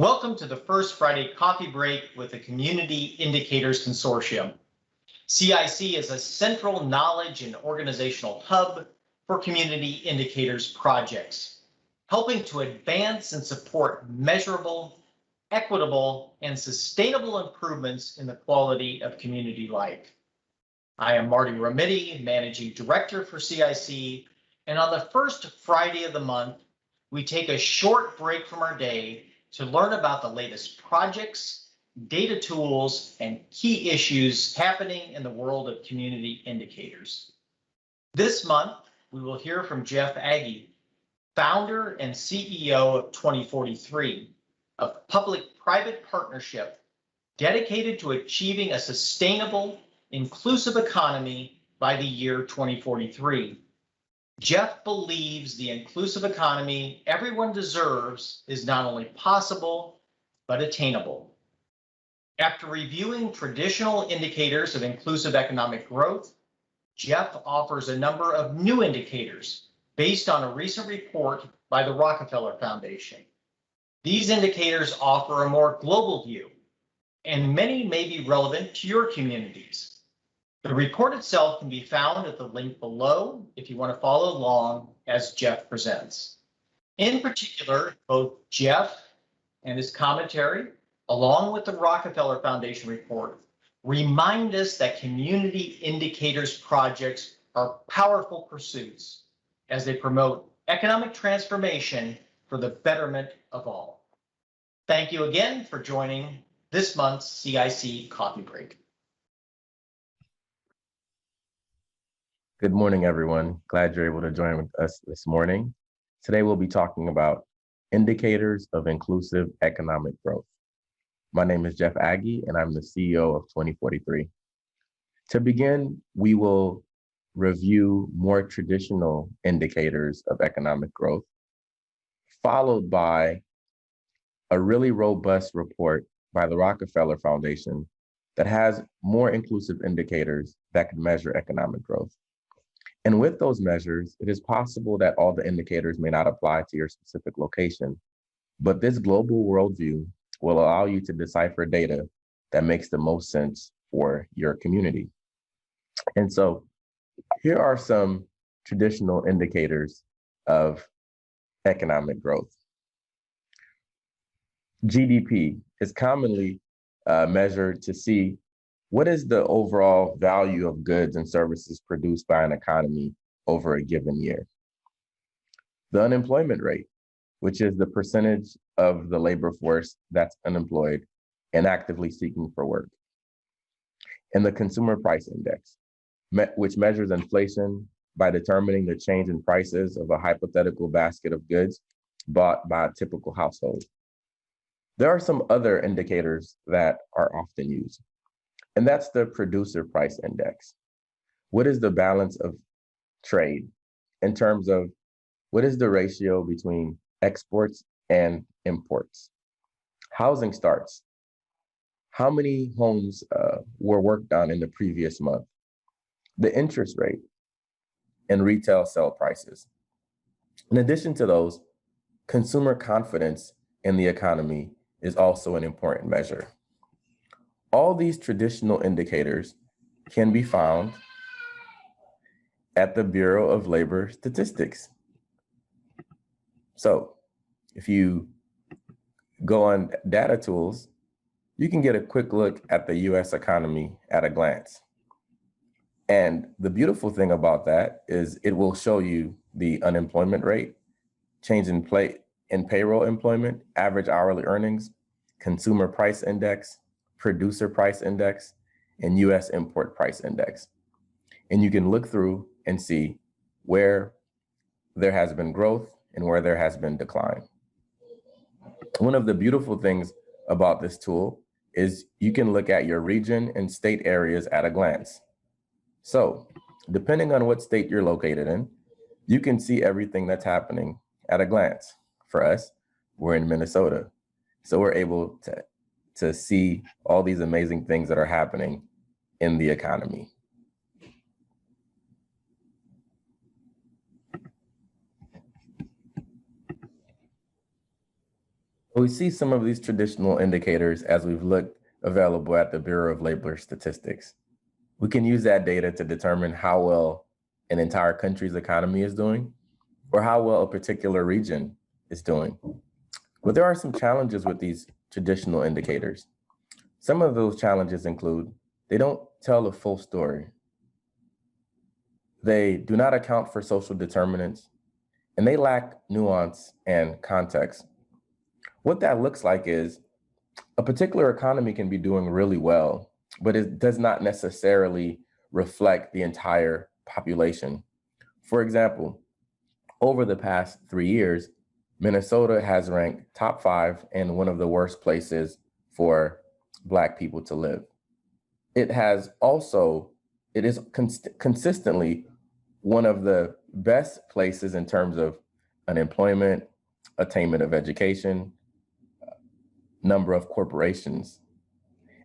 Welcome to the first Friday coffee break with the Community Indicators Consortium. CIC is a central knowledge and organizational hub for community indicators projects, helping to advance and support measurable, equitable, and sustainable improvements in the quality of community life. I am Marty Remidi, Managing Director for CIC, and on the first Friday of the month, we take a short break from our day to learn about the latest projects, data tools, and key issues happening in the world of community indicators. This month, we will hear from Jeff Aguy, founder and CEO of 2043, a public-private partnership dedicated to achieving a sustainable, inclusive economy by the year 2043. Jeff believes the inclusive economy everyone deserves is not only possible, but attainable. After reviewing traditional indicators of inclusive economic growth, Jeff offers a number of new indicators based on a recent report by the Rockefeller Foundation. These indicators offer a more global view, and many may be relevant to your communities. The report itself can be found at the link below if you want to follow along as Jeff presents. In particular, both Jeff and his commentary, along with the Rockefeller Foundation report, remind us that community indicators projects are powerful pursuits as they promote economic transformation for the betterment of all. Thank you again for joining this month's CIC Coffee Break. Good morning, everyone. Glad you're able to join with us this morning. Today, we'll be talking about indicators of inclusive economic growth. My name is Jeff Aguy, and I'm the CEO of 2043. To begin, we will review more traditional indicators of economic growth, followed by a really robust report by the Rockefeller Foundation that has more inclusive indicators that can measure economic growth. And with those measures, it is possible that all the indicators may not apply to your specific location, but this global worldview will allow you to decipher data that makes the most sense for your community. And so here are some traditional indicators of economic growth. GDP is commonly measured to see what is the overall value of goods and services produced by an economy over a given year. The unemployment rate, which is the percentage of the labor force that's unemployed and actively seeking for work. And the consumer price index, which measures inflation by determining the change in prices of a hypothetical basket of goods bought by a typical household. There are some other indicators that are often used, and that's the producer price index. What is the balance of trade in terms of what is the ratio between exports and imports? Housing starts. How many homes were worked on in the previous month? The interest rate and retail sale prices. In addition to those, consumer confidence in the economy is also an important measure. All these traditional indicators can be found at the Bureau of Labor Statistics. So if you go on data tools, you can get a quick look at the US economy at a glance. And the beautiful thing about that is it will show you the unemployment rate, change in payroll employment, average hourly earnings, consumer price index, producer price index, and US import price index. And you can look through and see where there has been growth and where there has been decline. One of the beautiful things about this tool is you can look at your region and state areas at a glance. So depending on what state you're located in, you can see everything that's happening at a glance. For us, we're in Minnesota. So we're able to see all these amazing things that are happening in the economy. We see some of these traditional indicators as we've looked available at the Bureau of Labor Statistics. We can use that data to determine how well an entire country's economy is doing or how well a particular region is doing. But there are some challenges with these traditional indicators. Some of those challenges include they don't tell the full story. They do not account for social determinants, and they lack nuance and context. What that looks like is a particular economy can be doing really well, but it does not necessarily reflect the entire population. For example, over the past 3 years, Minnesota has ranked top 5 and one of the worst places for Black people to live. It is consistently one of the best places in terms of unemployment, attainment of education, number of corporations.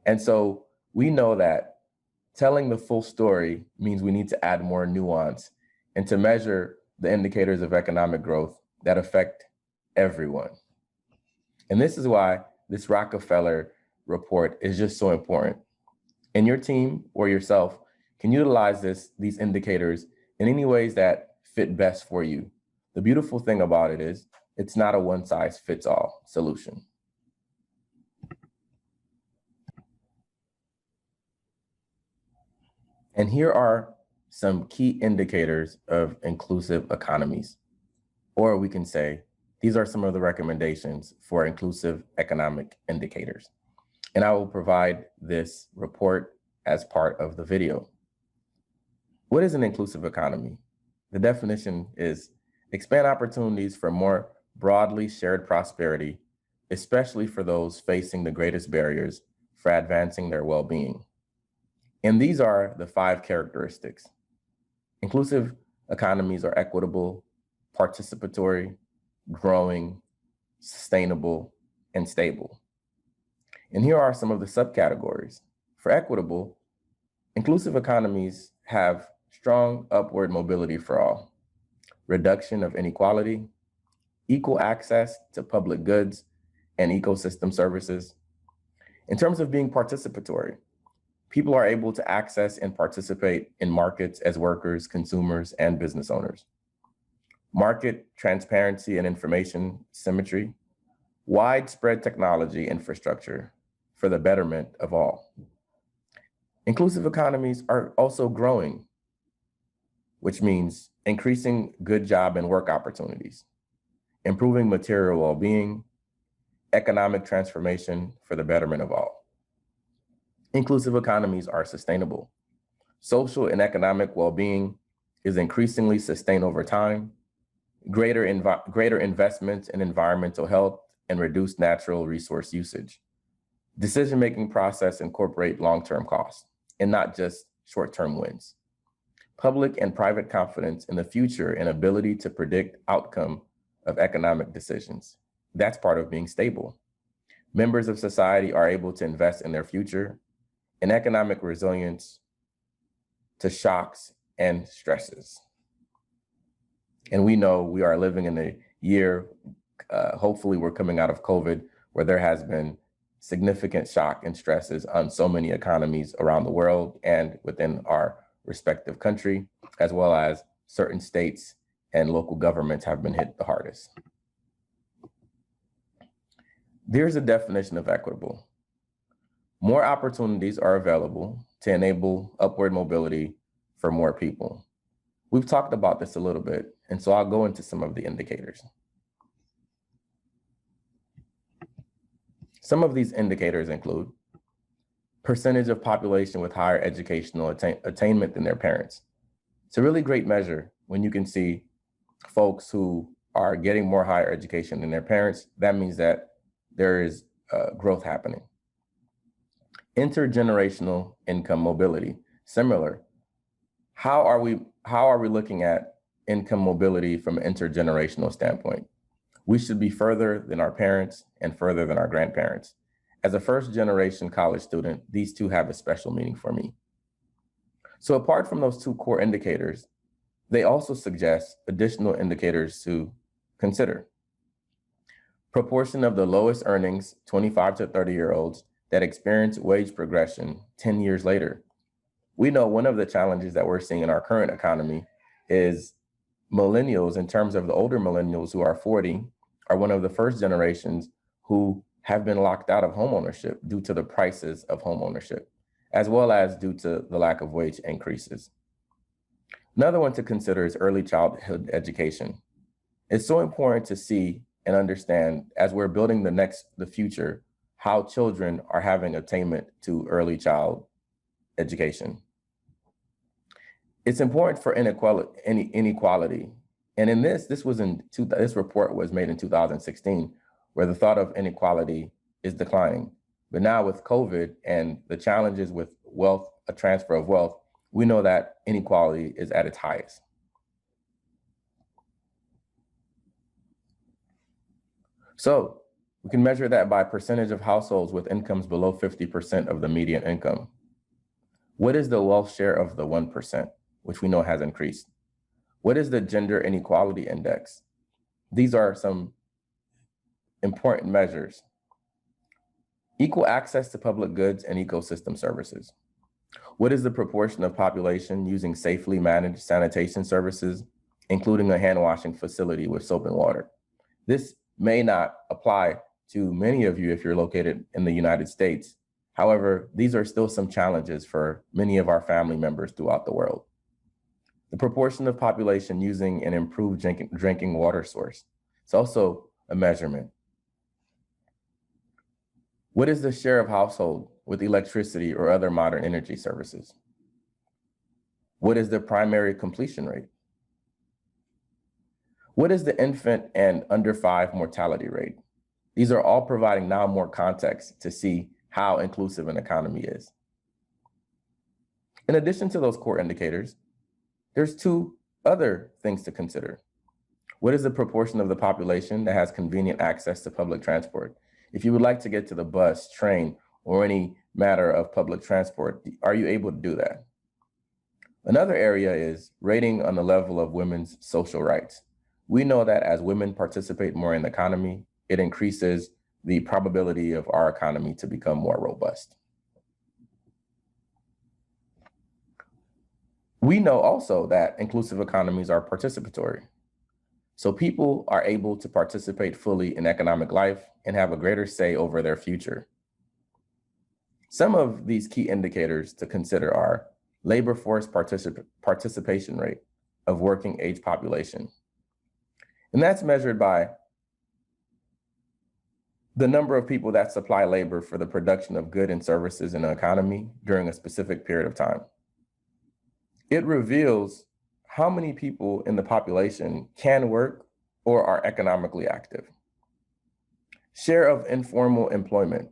And so we know that telling the full story means we need to add more nuance and to measure the indicators of economic growth that affect everyone. And this is why this Rockefeller report is just so important. And your team or yourself can utilize these indicators in any ways that fit best for you. The beautiful thing about it is it's not a one-size-fits-all solution. And here are some key indicators of inclusive economies. Or we can say, these are some of the recommendations for inclusive economic indicators. And I will provide this report as part of the video. What is an inclusive economy? The definition is expand opportunities for more broadly shared prosperity, especially for those facing the greatest barriers for advancing their well-being. And these are the 5 characteristics. Inclusive economies are equitable, participatory, growing, sustainable, and stable. And here are some of the subcategories. For equitable, inclusive economies have strong upward mobility for all, reduction of inequality, equal access to public goods and ecosystem services. In terms of being participatory, people are able to access and participate in markets as workers, consumers, and business owners. Market transparency and information symmetry, widespread technology infrastructure for the betterment of all. Inclusive economies are also growing, which means increasing good job and work opportunities, improving material well-being, economic transformation for the betterment of all. Inclusive economies are sustainable. Social and economic well-being is increasingly sustained over time, greater investments in environmental health and reduced natural resource usage. Decision-making process incorporate long-term costs and not just short-term wins. Public and private confidence in the future and ability to predict outcome of economic decisions. That's part of being stable. Members of society are able to invest in their future and economic resilience to shocks and stresses. And we know we are living in a year, hopefully we're coming out of COVID, where there has been significant shock and stresses on so many economies around the world and within our respective country, as well as certain states and local governments have been hit the hardest. There's a definition of equitable. More opportunities are available to enable upward mobility for more people. We've talked about this a little bit, and so I'll go into some of the indicators. Some of these indicators include percentage of population with higher educational attainment than their parents. It's a really great measure when you can see folks who are getting more higher education than their parents. That means that there is growth happening. Intergenerational income mobility, similar. How are we looking at income mobility from an intergenerational standpoint? We should be further than our parents and further than our grandparents. As a first generation college student, these two have a special meaning for me. So apart from those 2 core indicators, they also suggest additional indicators to consider. Proportion of the lowest earnings 25 to 30-year-olds that experience wage progression 10 years later. We know one of the challenges that we're seeing in our current economy is millennials, in terms of the older millennials who are 40, are one of the first generations who have been locked out of homeownership due to the prices of homeownership, as well as due to the lack of wage increases. Another one to consider is early childhood education. It's so important to see and understand, as we're building the future, how children are having attainment to early child education. It's important for inequality. And in this report was made in 2016, where the thought of inequality is declining. But now with COVID and the challenges with wealth, a transfer of wealth, we know that inequality is at its highest. So we can measure that by percentage of households with incomes below 50% of the median income. What is the wealth share of the 1%, which we know has increased? What is the gender inequality index? These are some important measures. Equal access to public goods and ecosystem services. What is the proportion of population using safely managed sanitation services, including a hand washing facility with soap and water? This may not apply to many of you if you're located in the United States. However, these are still some challenges for many of our family members throughout the world. The proportion of population using an improved drinking water source. It's also a measurement. What is the share of household with electricity or other modern energy services? What is the primary completion rate? What is the infant and under 5 mortality rate? These are all providing now more context to see how inclusive an economy is. In addition to those core indicators, there's 2 other things to consider. What is the proportion of the population that has convenient access to public transport? If you would like to get to the bus, train, or any matter of public transport, are you able to do that? Another area is rating on the level of women's social rights. We know that as women participate more in the economy, it increases the probability of our economy to become more robust. We know also that inclusive economies are participatory. So people are able to participate fully in economic life and have a greater say over their future. Some of these key indicators to consider are labor force participation rate of working age population. And that's measured by the number of people that supply labor for the production of goods and services in the economy during a specific period of time. It reveals how many people in the population can work or are economically active. Share of informal employment.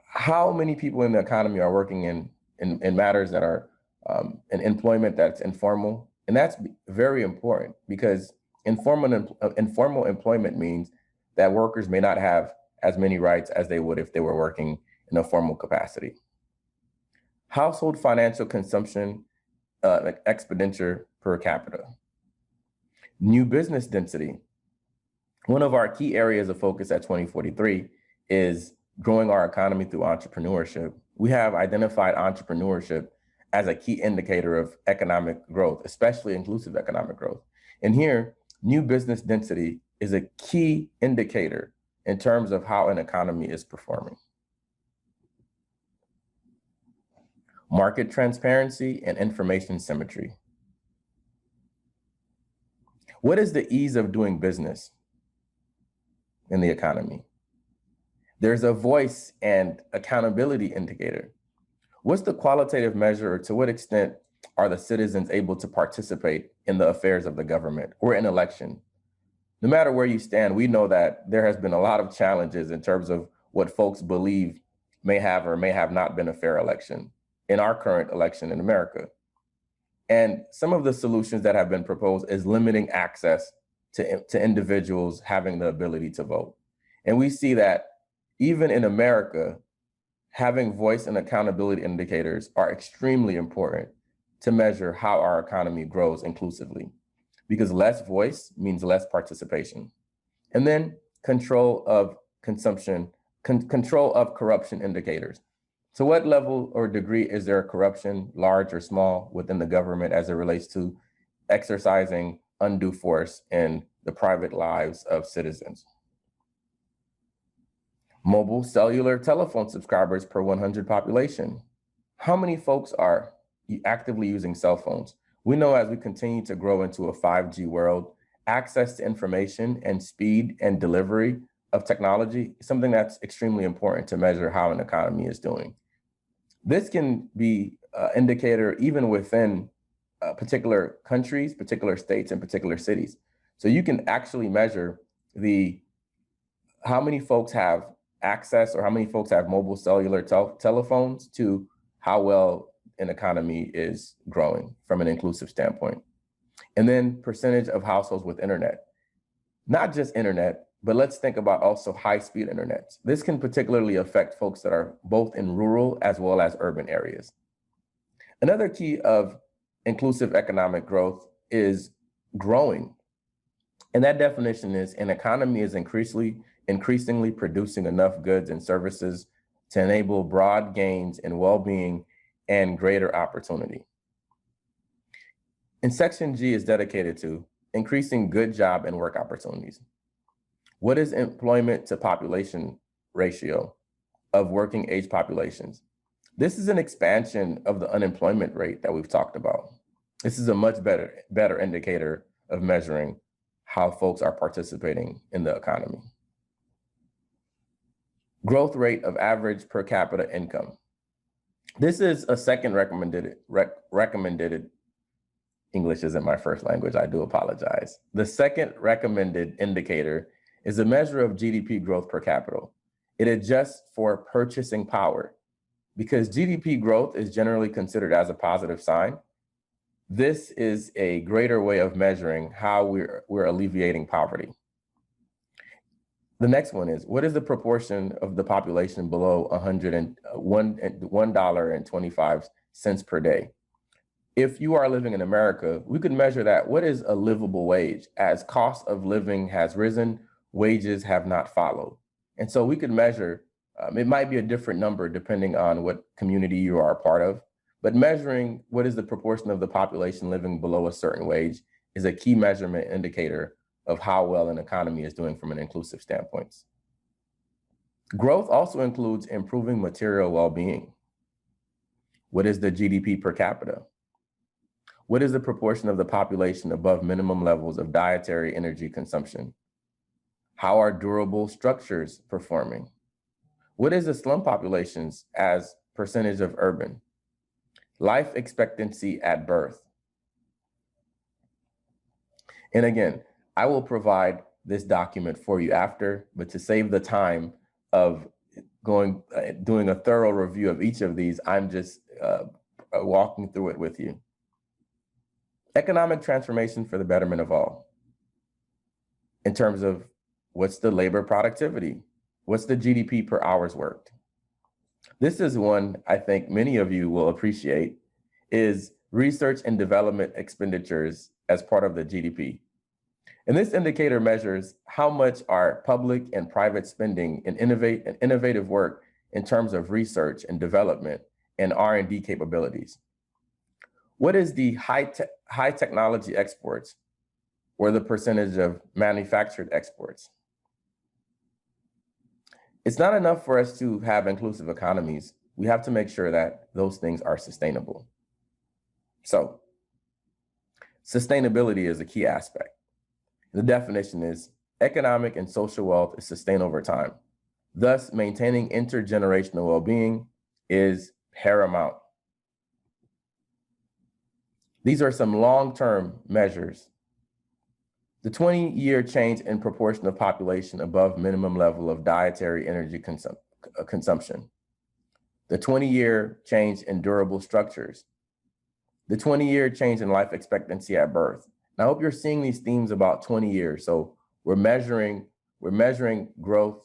How many people in the economy are working in matters that are in employment that's informal? And that's very important, because informal employment means that workers may not have as many rights as they would if they were working in a formal capacity. Household financial consumption expenditure per capita. New business density. One of our key areas of focus at 2043 is growing our economy through entrepreneurship. We have identified entrepreneurship as a key indicator of economic growth, especially inclusive economic growth. And here, new business density is a key indicator in terms of how an economy is performing. Market transparency and information symmetry. What is the ease of doing business in the economy? There's a voice and accountability indicator. What's the qualitative measure, or to what extent are the citizens able to participate in the affairs of the government or in election? No matter where you stand, we know that there has been a lot of challenges in terms of what folks believe may have or may have not been a fair election in our current election in America. And some of the solutions that have been proposed is limiting access to individuals having the ability to vote. And we see that even in America, having voice and accountability indicators are extremely important to measure how our economy grows inclusively, because less voice means less participation. And then control of consumption, control of corruption indicators. So what level or degree is there corruption, large or small, within the government as it relates to exercising undue force in the private lives of citizens? Mobile cellular telephone subscribers per 100 population. How many folks are actively using cell phones? We know as we continue to grow into a 5G world, access to information and speed and delivery of technology is something that's extremely important to measure how an economy is doing. This can be an indicator even within particular countries, particular states, and particular cities. So you can actually measure how many folks have access or how many folks have mobile cellular telephones to how well an economy is growing from an inclusive standpoint. And then percentage of households with internet. Not just internet, but let's think about also high-speed internet. This can particularly affect folks that are both in rural as well as urban areas. Another key of inclusive economic growth is growing. And that definition is an economy is increasingly producing enough goods and services to enable broad gains in well-being and greater opportunity. And Section G is dedicated to increasing good job and work opportunities. What is employment to population ratio of working age populations? This is an expansion of the unemployment rate that we've talked about. This is a much better indicator of measuring how folks are participating in the economy. Growth rate of average per capita income. This is a second recommended, English isn't my first language, I do apologize. The second recommended indicator is a measure of GDP growth per capita. It adjusts for purchasing power. Because GDP growth is generally considered as a positive sign, this is a greater way of measuring how we're alleviating poverty. The next one is, what is the proportion of the population below $1.25 per day? If you are living in America, we could measure that. What is a livable wage? As cost of living has risen, wages have not followed. And so we could measure, it might be a different number depending on what community you are a part of, but measuring what is the proportion of the population living below a certain wage is a key measurement indicator of how well an economy is doing from an inclusive standpoint. Growth also includes improving material well-being. What is the GDP per capita? What is the proportion of the population above minimum levels of dietary energy consumption? How are durable structures performing? What is the slum populations as percentage of urban? Life expectancy at birth. And again, I will provide this document for you after, but to save the time of doing a thorough review of each of these, I'm just walking through it with you. Economic transformation for the betterment of all. In terms of what's the labor productivity? What's the GDP per hours worked? This is one I think many of you will appreciate, is research and development expenditures as part of the GDP. And this indicator measures how much are public and private spending in innovative work in terms of research and development and R&D capabilities. What is the high technology exports or the percentage of manufactured exports? It's not enough for us to have inclusive economies. We have to make sure that those things are sustainable. So, sustainability is a key aspect. The definition is economic and social wealth is sustained over time. Thus, maintaining intergenerational well-being is paramount. These are some long-term measures. The 20-year change in proportion of population above minimum level of dietary energy consumption. The 20-year change in durable structures. The 20-year change in life expectancy at birth. Now, I hope you're seeing these themes about 20 years. So we're measuring growth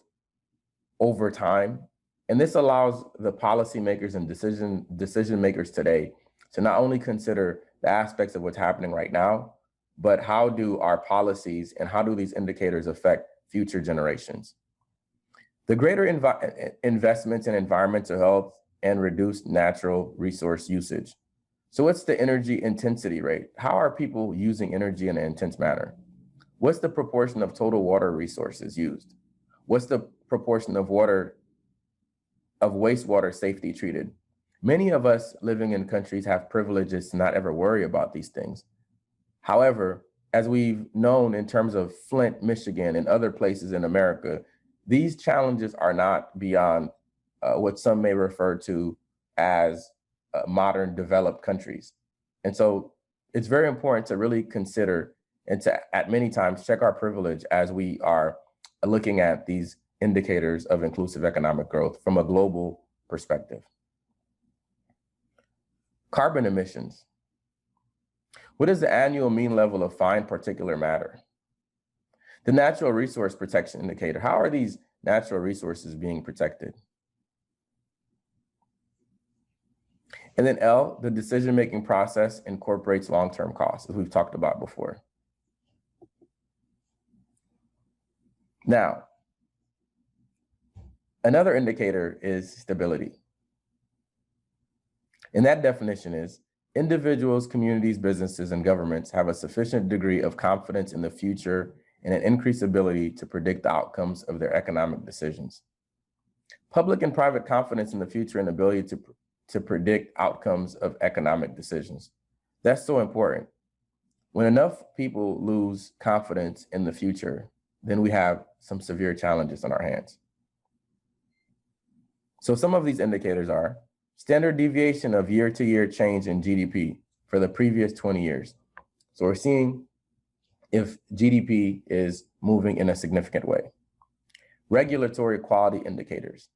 over time. And this allows the policymakers and decision makers today to not only consider the aspects of what's happening right now, but how do our policies and how do these indicators affect future generations. The greater investments in environmental health and reduced natural resource usage. So what's the energy intensity rate? How are people using energy in an intense manner? What's the proportion of total water resources used? What's the proportion of wastewater safety treated? Many of us living in countries have privileges to not ever worry about these things. However, as we've known in terms of Flint, Michigan, and other places in America, these challenges are not beyond what some may refer to as modern developed countries. And so it's very important to really consider and to, at many times, check our privilege as we are looking at these indicators of inclusive economic growth from a global perspective. Carbon emissions. What is the annual mean level of fine particulate matter? The natural resource protection indicator. How are these natural resources being protected? And then L, the decision-making process incorporates long-term costs, as we've talked about before. Now, another indicator is stability. And that definition is individuals, communities, businesses, and governments have a sufficient degree of confidence in the future and an increased ability to predict the outcomes of their economic decisions. Public and private confidence in the future and ability to predict outcomes of economic decisions. That's so important. When enough people lose confidence in the future, then we have some severe challenges on our hands. So some of these indicators are standard deviation of year-to-year change in GDP for the previous 20 years. So we're seeing if GDP is moving in a significant way. Regulatory quality indicators.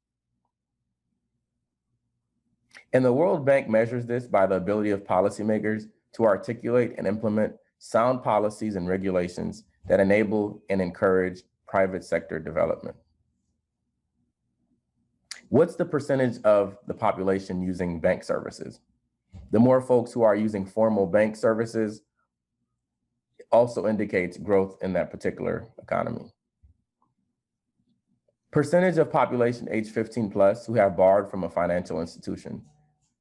And the World Bank measures this by the ability of policymakers to articulate and implement sound policies and regulations that enable and encourage private sector development. What's the percentage of the population using bank services? The more folks who are using formal bank services also indicates growth in that particular economy. Percentage of population age 15 plus who have borrowed from a financial institution.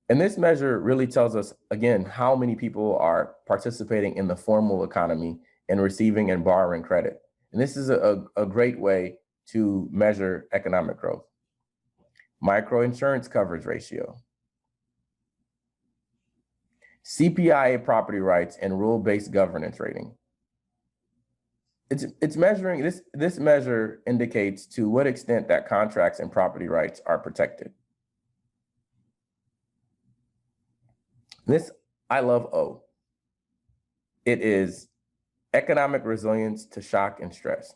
And this measure really tells us, again, how many people are participating in the formal economy and receiving and borrowing credit. And this is a great way to measure economic growth. Microinsurance coverage ratio. CPIA property rights and rule-based governance rating. It's measuring, this measure indicates to what extent that contracts and property rights are protected. This, I love O. It is economic resilience to shock and stress.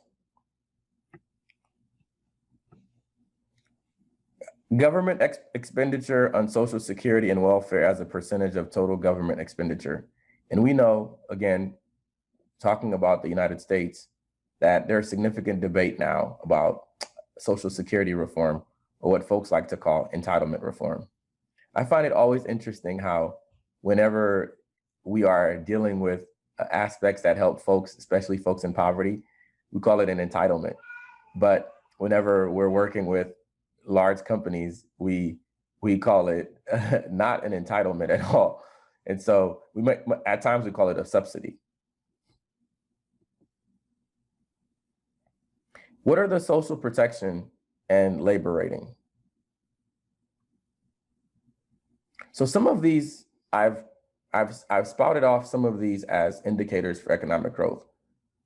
Government expenditure on Social Security and welfare as a percentage of total government expenditure. And we know, again, talking about the United States, that there's significant debate now about Social Security reform, or what folks like to call entitlement reform. I find it always interesting how whenever we are dealing with aspects that help folks, especially folks in poverty, we call it an entitlement. But whenever we're working with large companies, we call it not an entitlement at all. And so we might, at times we call it a subsidy. What are the social protection and labor rating? So some of these, I've spouted off some of these as indicators for economic growth,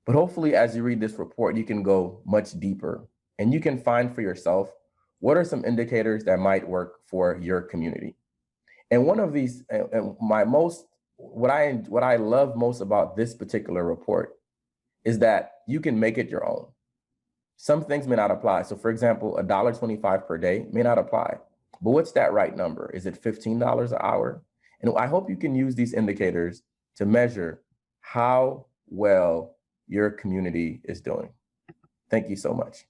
but hopefully as you read this report, you can go much deeper and you can find for yourself what are some indicators that might work for your community. And one of these, what I love most about this particular report is that you can make it your own. Some things may not apply. So for example, $1.25 per day may not apply, but what's that right number? Is it $15 an hour? And I hope you can use these indicators to measure how well your community is doing. Thank you so much.